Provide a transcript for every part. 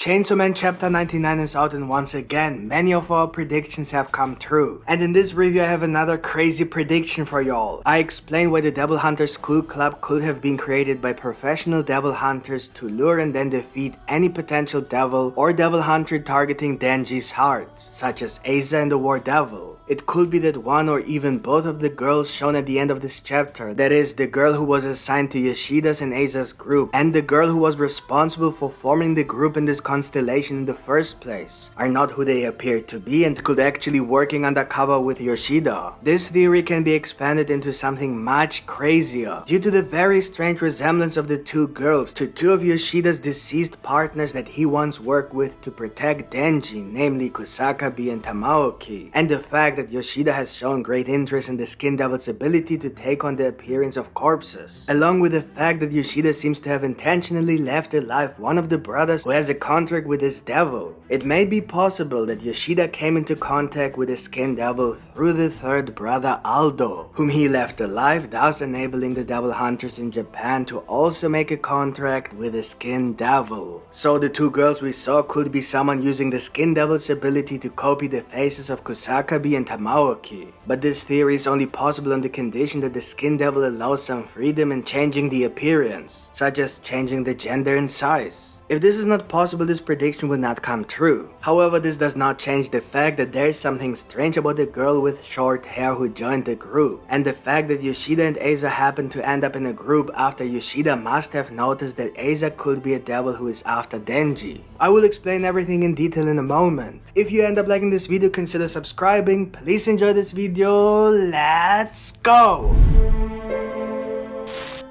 Chainsaw Man Chapter 99 is out, and once again, many of our predictions have come true. And in this review I have another crazy prediction for y'all. I explain why the Devil Hunter School Club could have been created by professional devil hunters to lure and then defeat any potential devil or devil hunter targeting Denji's heart, such as Asa and the War Devil. It could be that one or even both of the girls shown at the end of this chapter, that is, the girl who was assigned to Yoshida's and Asa's group, and the girl who was responsible for forming the group in this constellation in the first place, are not who they appear to be and could actually working undercover with Yoshida. This theory can be expanded into something much crazier, due to the very strange resemblance of the two girls to two of Yoshida's deceased partners that he once worked with to protect Denji, namely Kusakabe and Tamaoki, and the fact that Yoshida has shown great interest in the Skin Devil's ability to take on the appearance of corpses, along with the fact that Yoshida seems to have intentionally left alive one of the brothers who has a contract with this devil. It may be possible that Yoshida came into contact with the Skin Devil through the third brother Aldo, whom he left alive, thus enabling the devil hunters in Japan to also make a contract with the Skin Devil. So the two girls we saw could be someone using the Skin Devil's ability to copy the faces of Kusakabe and Tamaoki. But this theory is only possible on the condition that the Skin Devil allows some freedom in changing the appearance, such as changing the gender and size. If this is not possible, this prediction will not come true. However, this does not change the fact that there is something strange about the girl with short hair who joined the group, and the fact that Yoshida and Asa happened to end up in a group after Yoshida must have noticed that Asa could be a devil who is after Denji. I will explain everything in detail in a moment. If you end up liking this video, consider subscribing. Please enjoy this video. Let's go!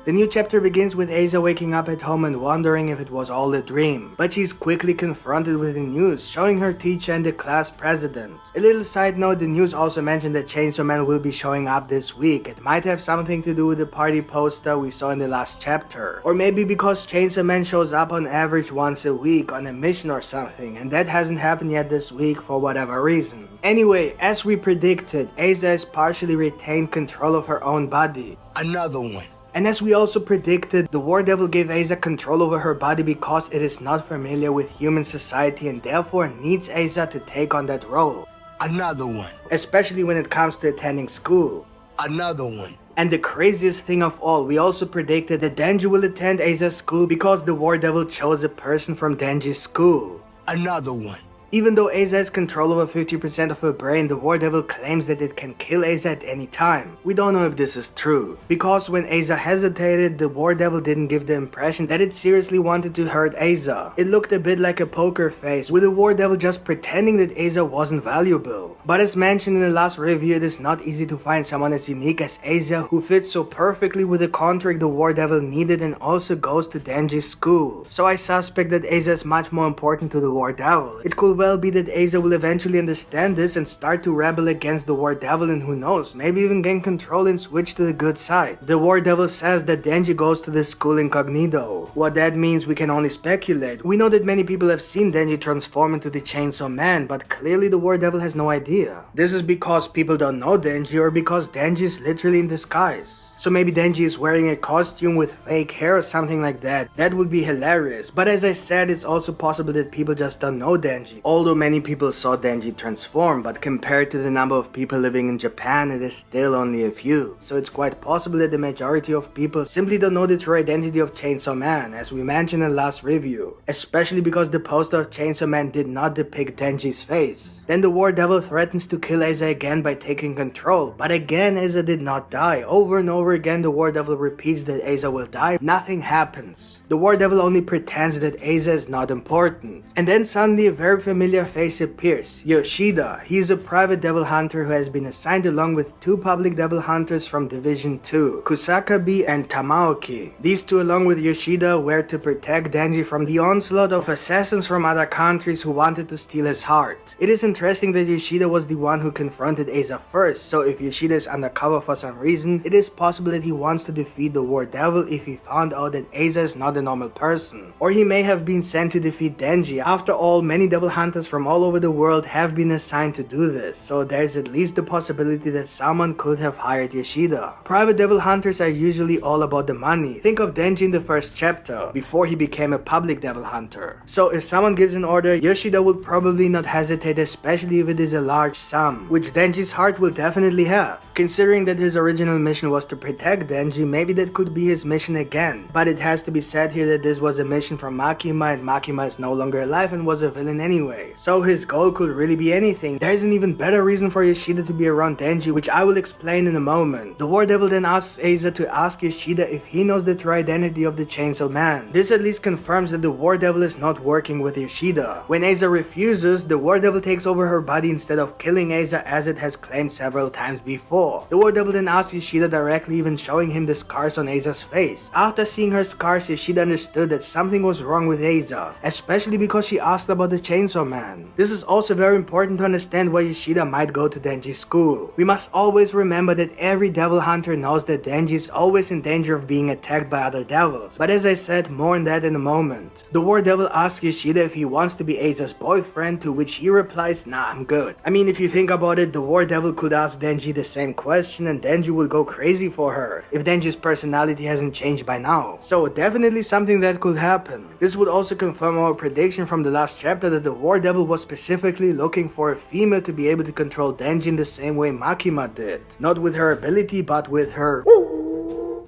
The new chapter begins with Asa waking up at home and wondering if it was all a dream, but she's quickly confronted with the news, showing her teacher and the class president. A little side note, the news also mentioned that Chainsaw Man will be showing up this week. It might have something to do with the party poster we saw in the last chapter, or maybe because Chainsaw Man shows up on average once a week on a mission or something, and that hasn't happened yet this week for whatever reason. Anyway, as we predicted, Asa has partially retained control of her own body. Another one. And as we also predicted, the War Devil gave Asa control over her body because it is not familiar with human society and therefore needs Asa to take on that role. Another one. Especially when it comes to attending school. Another one. And the craziest thing of all, we also predicted that Denji will attend Asa's school because the War Devil chose a person from Denji's school. Another one. Even though Asa has control over 50% of her brain, the War Devil claims that it can kill Asa at any time. We don't know if this is true, because when Asa hesitated, the War Devil didn't give the impression that it seriously wanted to hurt Asa. It looked a bit like a poker face, with the War Devil just pretending that Asa wasn't valuable. But as mentioned in the last review, it is not easy to find someone as unique as Asa who fits so perfectly with the contract the War Devil needed and also goes to Denji's school. So I suspect that Asa is much more important to the War Devil. It could well be that Asa will eventually understand this and start to rebel against the War Devil, and who knows, maybe even gain control and switch to the good side. The War Devil says that Denji goes to the school incognito. What that means we can only speculate. We know that many people have seen Denji transform into the Chainsaw Man, but clearly the War Devil has no idea. This is because people don't know Denji, or because Denji is literally in disguise. So maybe Denji is wearing a costume with fake hair or something like that. That would be hilarious. But as I said, it's also possible that people just don't know Denji. Although many people saw Denji transform, but compared to the number of people living in Japan, it is still only a few. So it's quite possible that the majority of people simply don't know the true identity of Chainsaw Man, as we mentioned in the last review. Especially because the poster of Chainsaw Man did not depict Denji's face. Then the War Devil threatens to kill Asa again by taking control, but again Asa did not die. Over and over again the War Devil repeats that Asa will die. Nothing happens. The War Devil only pretends that Asa is not important. And then suddenly a very familiar face appears. Yoshida. He is a private devil hunter who has been assigned along with two public devil hunters from Division 2, Kusakabe and Tamaoki. These two along with Yoshida were to protect Denji from the onslaught of assassins from other countries who wanted to steal his heart. It is interesting that Yoshida was the one who confronted Asa first, so if Yoshida is undercover for some reason, it is possible that he wants to defeat the War Devil if he found out that Asa is not a normal person. Or he may have been sent to defeat Denji. After all, many devil hunters hunters from all over the world have been assigned to do this, so there's at least the possibility that someone could have hired Yoshida. Private devil hunters are usually all about the money. Think of Denji in the first chapter, before he became a public devil hunter. So if someone gives an order, Yoshida will probably not hesitate, especially if it is a large sum, which Denji's heart will definitely have. Considering that his original mission was to protect Denji, maybe that could be his mission again. But it has to be said here that this was a mission from Makima, and Makima is no longer alive and was a villain anyway. So his goal could really be anything. There's an even better reason for Yoshida to be around Denji, which I will explain in a moment. The War Devil then asks Asa to ask Yoshida if he knows the true identity of the Chainsaw Man. This at least confirms that the War Devil is not working with Yoshida. When Asa refuses, the War Devil takes over her body instead of killing Asa, as it has claimed several times before. The War Devil then asks Yoshida directly, even showing him the scars on Asa's face. After seeing her scars, Yoshida understood that something was wrong with Asa, especially because she asked about the Chainsaw Man. This is also very important to understand why Yoshida might go to Denji's school. We must always remember that every devil hunter knows that Denji is always in danger of being attacked by other devils, but as I said, more on that in a moment. The War Devil asks Yoshida if he wants to be Asa's boyfriend, to which he replies, nah, I'm good. I mean, if you think about it, the War Devil could ask Denji the same question and Denji will go crazy for her, if Denji's personality hasn't changed by now. So definitely something that could happen. This would also confirm our prediction from the last chapter that the War Devil was specifically looking for a female to be able to control Denji in the same way Makima did. Not with her ability, but with her...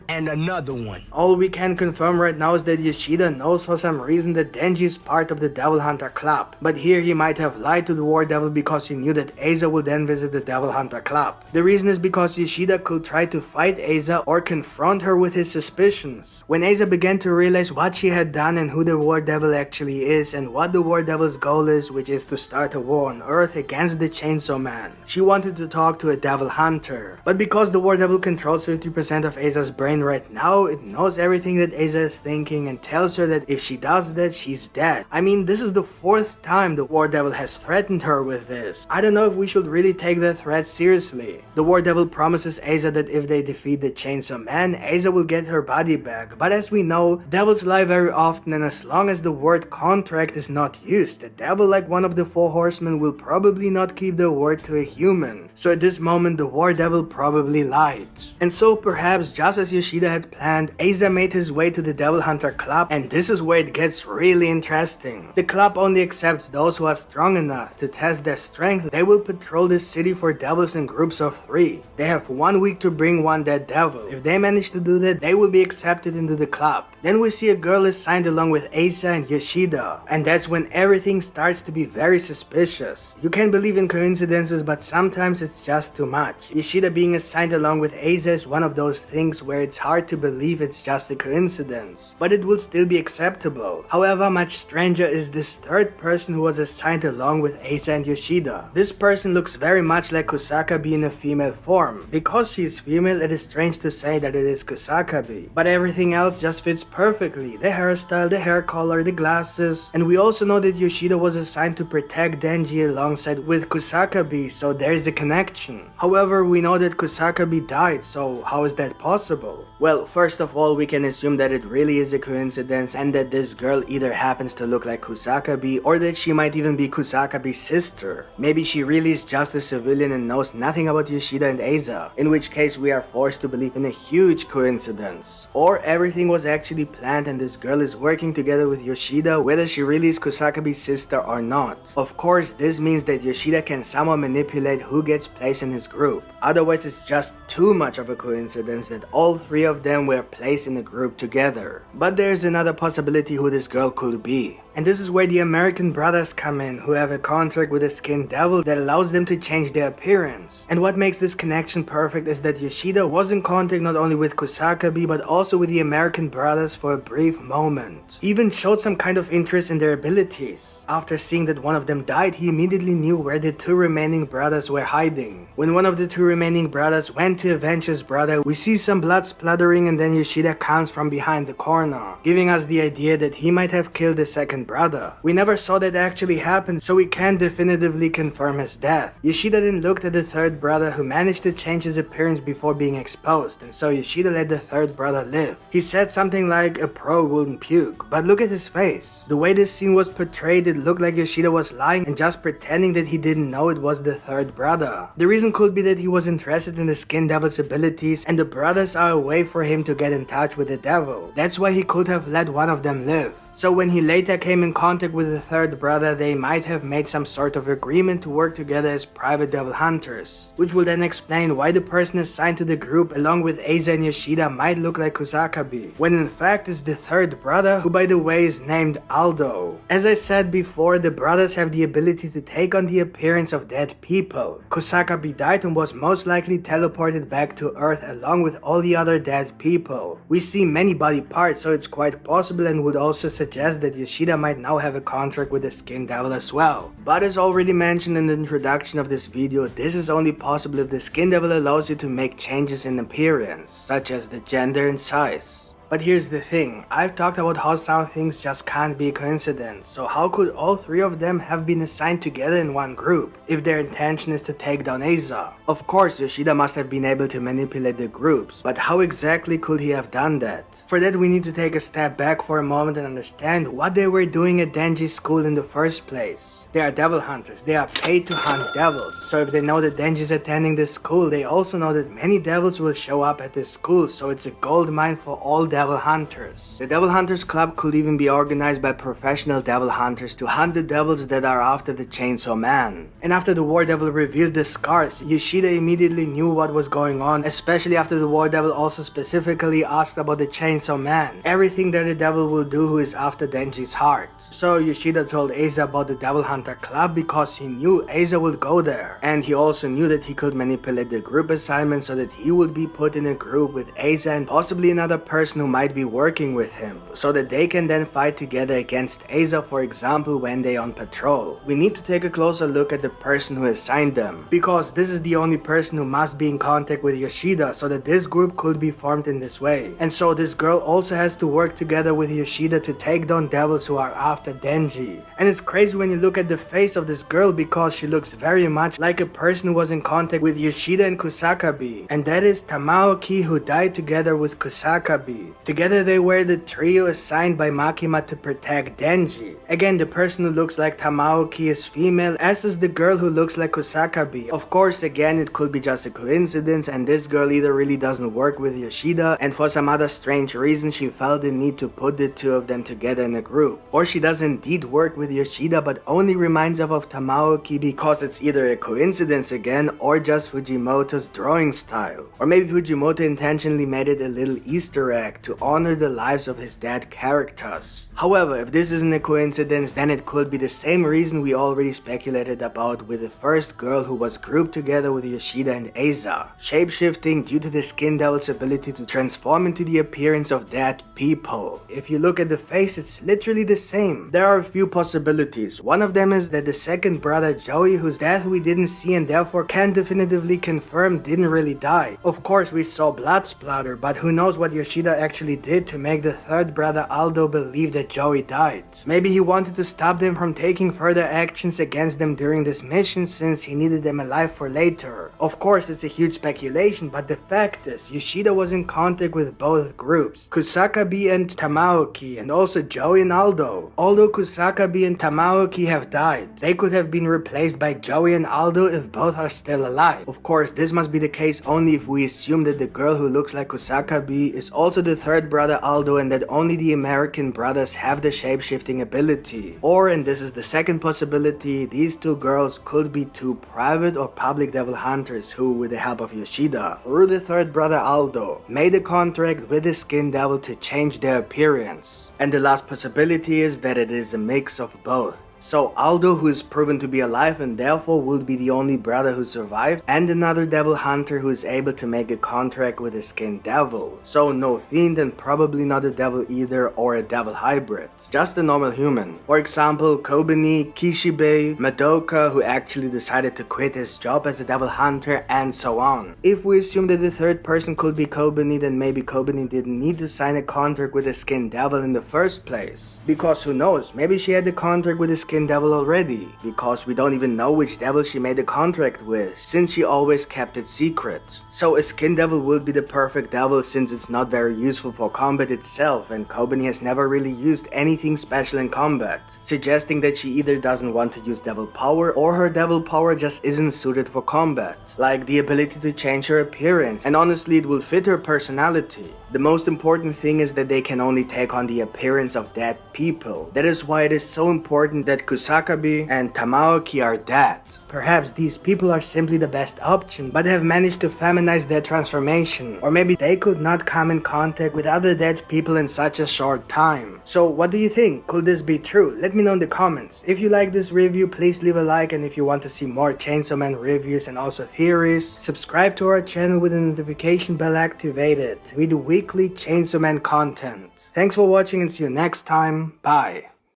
And another one. All we can confirm right now is that Yoshida knows for some reason that Denji is part of the Devil Hunter Club. But here he might have lied to the War Devil because he knew that Asa would then visit the Devil Hunter Club. The reason is because Yoshida could try to fight Asa or confront her with his suspicions. When Asa began to realize what she had done and who the War Devil actually is and what the War Devil's goal is, which is to start a war on Earth against the Chainsaw Man, she wanted to talk to a Devil Hunter. But because the War Devil controls 50% of Asa's brain right now, it knows everything that Asa is thinking and tells her that if she does that, she's dead. I mean, this is the 4th time the War Devil has threatened her with this. I don't know if we should really take that threat seriously. The War Devil promises Asa that if they defeat the Chainsaw Man, Asa will get her body back. But as we know, devils lie very often, and as long as the word contract is not used, a devil like one of the 4 horsemen will probably not keep the word to a human. So at this moment, the War Devil probably lied. And so perhaps just as Yoshida had planned, Asa made his way to the Devil Hunter Club, and this is where it gets really interesting. The club only accepts those who are strong enough. To test their strength, they will patrol the city for devils in groups of 3. They have 1 week to bring 1 dead devil. If they manage to do that, they will be accepted into the club. Then we see a girl assigned along with Asa and Yoshida, and that's when everything starts to be very suspicious. You can believe in coincidences, but sometimes it's just too much. Yoshida being assigned along with Asa is one of those things where it's hard to believe it's just a coincidence, but it would still be acceptable. However, much stranger is this 3rd person who was assigned along with Asa and Yoshida. This person looks very much like Kusakabe in a female form. Because she is female, it is strange to say that it is Kusakabe, but everything else just fits perfectly. The hairstyle, the hair color, the glasses, and we also know that Yoshida was assigned to protect Denji alongside with Kusakabe, so there is a connection. However, we know that Kusakabe died, so how is that possible? Well, first of all, we can assume that it really is a coincidence and that this girl either happens to look like Kusakabe or that she might even be Kusakabe's sister. Maybe she really is just a civilian and knows nothing about Yoshida and Asa, in which case we are forced to believe in a huge coincidence. Or everything was actually planned and this girl is working together with Yoshida, whether she really is Kusakabe's sister or not. Of course, this means that Yoshida can somehow manipulate who gets placed in his group. Otherwise, it's just too much of a coincidence that all 3 of them were placed in a group together. But there's another possibility who this girl could be. And this is where the American brothers come in, who have a contract with a skinned devil that allows them to change their appearance. And what makes this connection perfect is that Yoshida was in contact not only with Kusakabe but also with the American brothers for a brief moment. He even showed some kind of interest in their abilities. After seeing that one of them died, he immediately knew where the 2 remaining brothers were hiding. When one of the 2 remaining brothers went to avenge his brother, we see some blood spluttering and then Yoshida comes from behind the corner, giving us the idea that he might have killed the 2nd second brother. We never saw that actually happen, so we can't definitively confirm his death. Yoshida then looked at the third brother who managed to change his appearance before being exposed, and so Yoshida let the third brother live. He said something like a pro wouldn't puke, but look at his face. The way this scene was portrayed, it looked like Yoshida was lying and just pretending that he didn't know it was the third brother. The reason could be that he was interested in the Skin Devil's abilities and the brothers are a way for him to get in touch with the devil. That's why he could have let one of them live. So when he later came in contact with the third brother, they might have made some sort of agreement to work together as private devil hunters, which will then explain why the person assigned to the group along with Asa and Yoshida might look like Kusakabe, when in fact it's the third brother, who by the way is named Aldo. As I said before, the brothers have the ability to take on the appearance of dead people. Kusakabe died and was most likely teleported back to Earth along with all the other dead people. We see many body parts, so it's quite possible and would also suggest that Yoshida might now have a contract with the Skin Devil as well. But as already mentioned in the introduction of this video, this is only possible if the Skin Devil allows you to make changes in appearance, such as the gender and size. But here's the thing, I've talked about how some things just can't be a coincidence, so how could all three of them have been assigned together in one group, if their intention is to take down Asa? Of course, Yoshida must have been able to manipulate the groups, but how exactly could he have done that? For that we need to take a step back for a moment and understand what they were doing at Denji's school in the first place. They are devil hunters, they are paid to hunt devils, so if they know that Denji's attending this school, they also know that many devils will show up at this school, so it's a gold mine for all devil hunters. The Devil Hunters Club could even be organized by professional devil hunters to hunt the devils that are after the Chainsaw Man. And after the War Devil revealed the scars, Yoshida immediately knew what was going on, especially after the War Devil also specifically asked about the Chainsaw Man, everything that the devil will do who is after Denji's heart. So Yoshida told Asa about the Devil Hunter Club because he knew Asa would go there, and he also knew that he could manipulate the group assignment so that he would be put in a group with Asa and possibly another person who might be working with him, so that they can then fight together against Asa, for example when they on patrol. We need to take a closer look at the person who assigned them, because this is the only person who must be in contact with Yoshida so that this group could be formed in this way. And so this girl also has to work together with Yoshida to take down devils who are after Denji. And it's crazy when you look at the face of this girl because she looks very much like a person who was in contact with Yoshida and Kusakabe, and that is Tamaoki, who died together with Kusakabe. Together they were the trio assigned by Makima to protect Denji. Again, the person who looks like Tamaoki is female, as is the girl who looks like Kusakabe. Of course, again, it could be just a coincidence and this girl either really doesn't work with Yoshida and for some other strange reason she felt the need to put the two of them together in a group. Or she does indeed work with Yoshida but only reminds her of Tamaoki because it's either a coincidence again or just Fujimoto's drawing style. Or maybe Fujimoto intentionally made it a little Easter egg to honor the lives of his dead characters. However, if this isn't a coincidence, then it could be the same reason we already speculated about with the first girl who was grouped together with Yoshida and Asa. Shapeshifting due to the Skin Devil's ability to transform into the appearance of dead people. If you look at the face, it's literally the same. There are a few possibilities. One of them is that the second brother Joey, whose death we didn't see and therefore can definitively confirm didn't really die. Of course we saw blood splatter, but who knows what Yoshida actually did to make the third brother Aldo believe that Joey died. Maybe he wanted to stop them from taking further actions against them during this mission since he needed them alive for later. Of course it's a huge speculation, but the fact is Yoshida was in contact with both groups, Kusakabe and Tamaoki, and also Joey and Aldo. Although Kusakabe and Tamaoki have died, they could have been replaced by Joey and Aldo if both are still alive. Of course this must be the case only if we assume that the girl who looks like Kusakabe is also the third brother Aldo and that only the American brothers have the shape-shifting ability. Or, and this is the second possibility, these two girls could be two private or public devil hunters who, with the help of Yoshida, through the third brother Aldo, made a contract with the Skin Devil to change their appearance. And the last possibility is that it is a mix of both. So Aldo, who is proven to be alive and therefore would be the only brother who survived, and another devil hunter who is able to make a contract with a skinned devil. So no fiend and probably not a devil either or a devil hybrid. Just a normal human. For example, Kobeni, Kishibe, Madoka, who actually decided to quit his job as a devil hunter, and so on. If we assume that the third person could be Kobeni, then maybe Kobeni didn't need to sign a contract with a skinned devil in the first place. Because who knows, maybe she had a contract with a skinned devil already. Because we don't even know which devil she made the contract with, since she always kept it secret. So a skinned devil would be the perfect devil since it's not very useful for combat itself, and Kobeni has never really used anything special in combat, suggesting that she either doesn't want to use devil power or her devil power just isn't suited for combat, like the ability to change her appearance, and honestly it will fit her personality. The most important thing is that they can only take on the appearance of dead people. That is why it is so important that Kusakabe and Tamaoki are dead. Perhaps these people are simply the best option, but have managed to feminize their transformation. Or maybe they could not come in contact with other dead people in such a short time. So what do you think? Could this be true? Let me know in the comments. If you like this review, please leave a like, and if you want to see more Chainsaw Man reviews and also theories, subscribe to our channel with the notification bell activated. We do weekly Chainsaw Man content. Thanks for watching and see you next time. Bye.